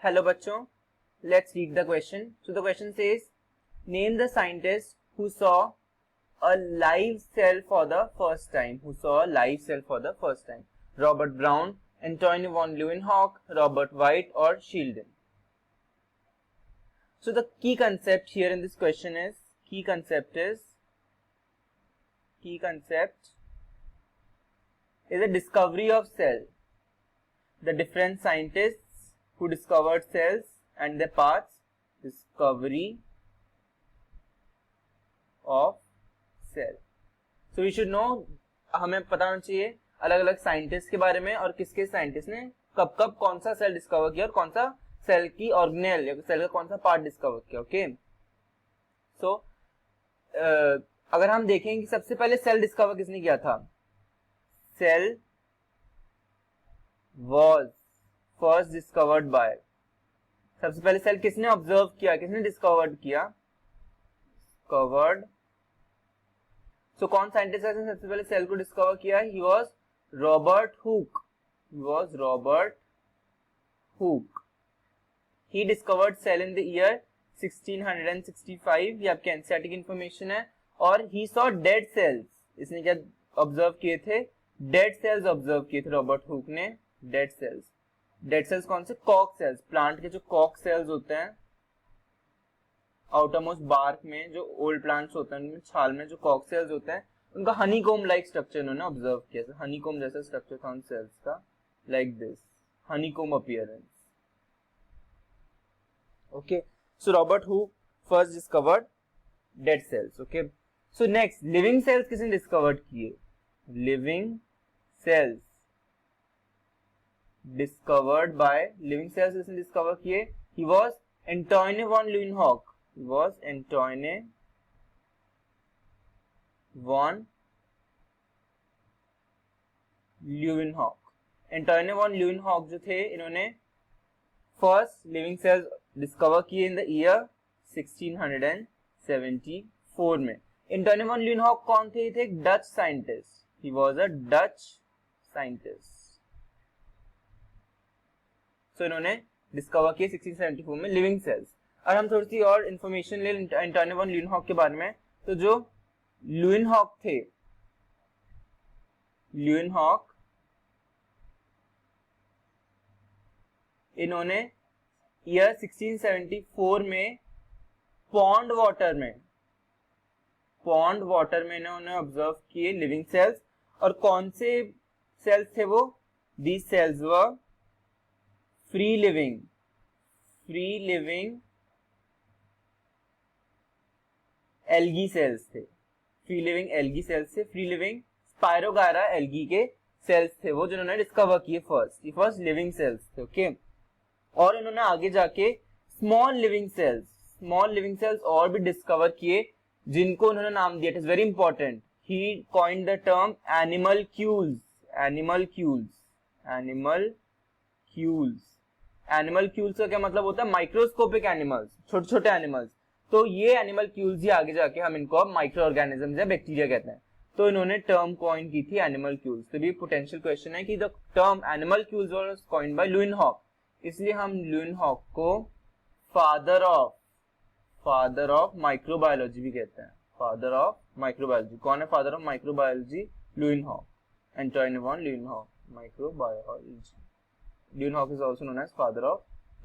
Hello बच्चों, let's read the question. So the question says, name the scientist who saw a live cell for the first time. Who saw a live cell for the first time? Robert Brown, Antoine von Leeuwenhoek, Robert White, or Sheldon? So the key concept here in this question is, key concept is a discovery of cell. The different scientists who discovered cells and their parts. Discovery of cell. So we should know, हमें पता होना चाहिए अलग अलग scientist के बारे में और किसके साइंटिस्ट ने कब कब कौन सा सेल डिस्कवर किया और कौन सा सेल की ऑर्गेनेल या सेल का कौन सा पार्ट डिस्कवर किया. ओके, सो अगर हम देखें कि सबसे पहले सेल डिस्कवर किसने किया था, cell was first discovered by. सबसे पहले सेल किसने ऑब्जर्व किया, किसने डिस्कवर्ड किया, डिस्कवर्ड. सो कौन साइंटिस्ट है जिसने सबसे पहले सेल को डिस्कवर किया, he was Robert Hooke. He was Robert Hooke. He discovered cell in the year 1665. ये आपके एनसीईआरटी की इंफॉर्मेशन है. और ही सॉ डेड सेल्स. इसने क्या ऑब्जर्व किए थे, डेड सेल्स ऑब्जर्व किए थे रॉबर्ट हुक ने. Dead cells. डेड सेल्स कौन से, कॉक सेल्स. प्लांट के जो कॉक सेल्स होते हैं आउटरमोस्ट बार्क में, जो ओल्ड प्लांट्स होते हैं उनमें छाल में जो कॉक सेल्स होते हैं, उनका हनीकॉम लाइक स्ट्रक्चर उन्होंने ऑब्जर्व किया. हनीकॉम जैसा स्ट्रक्चर था उन सेल्स का, like this honeycomb appearance. Okay, so Robert Hooke first discovered dead cells. Okay, so next living cells किसने डिस्कवर्ड किए, living cells discovered by living cells किसने discover किए, he was Antoine von Leeuwenhoek. He was Antoine von Leeuwenhoek. Antoine von Leeuwenhoek जो थे, इन्होंने first living sales discover किए इन the year 1674 में. Antoine von Leeuwenhoek कौन थे, थे एक Dutch scientist. He was a Dutch scientist. So, इन्होंने डिस्कवर किए 1674 में लिविंग सेल्स. और हम थोड़ी सी और इंफॉर्मेशन ले एंटोइन वॉन ल्यूवेनहॉक के बारे में. तो जो ल्यूवेनहॉक थे, ल्यूवेनहॉक इन्होंने ईयर 1674 में पॉन्ड वाटर में इन्होंने ऑब्जर्व किए लिविंग सेल्स. और कौन से सेल्स थे वो, these cells were free living algae cells थे. फ्री लिविंग एल्गी सेल्स थे. फ्री लिविंग स्पायरोगायरा एल्गी के सेल्स थे वो, जिन्होंने डिस्कवर किए फर्स्ट लिविंग सेल्स थे. ओके, और इन्होंने आगे जाके स्मॉल लिविंग सेल्स और भी डिस्कवर किए, जिनको उन्होंने नाम दिया. It is very important. He coined the term animalcules. Animalcules का क्या मतलब होता है, माइक्रोस्कोपिक एनिमल्स, छोटे छोटे एनिमल्स. तो ये एनिमलक्यूल्स ही आगे जाके हम इनको अब माइक्रो ऑर्गेनिज्म या बैक्टीरिया कहते हैं. तो इन्होंने टर्म कॉइन की थी एनिमलक्यूल्स. तो भी पोटेंशियल क्वेश्चन है कि the term animalcules was coined by Leeuwenhoek. इसलिए हम ल्यूवेनहॉक को फादर ऑफ माइक्रोबायोलॉजी भी कहते हैं. Father of microbiology. कौन है father of microbiology, Leeuwenhoek. Antoine von Leeuwenhoek, microbiology. Leeuwenhoek is also known as father of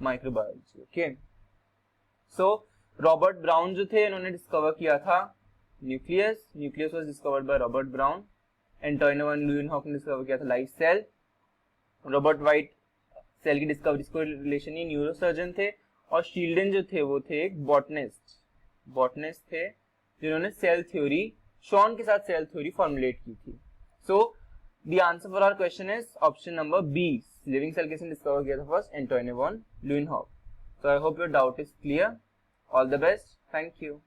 microbiology. Okay, so Robert Brown जो थे, इन्होंने डिस्कवर किया था nucleus was discovered by Robert Brown. Antoine von Leeuwenhoek ने discover किया था live cell. Robert white cell की discovery को रिलेशन ही न्यूरोसर्जन थे. और शील्डन जो थे वो थे एक बॉटनिस्ट थे, जिन्होंने सेल थ्योरी, शॉन के साथ सेल थ्योरी फॉर्मुलेट की थी. So the answer for our question is option number B. Living cell किसने डिस्कवर किया था first, Antoine von Leeuwenhoek. So I hope your doubt is clear. All the best. Thank you.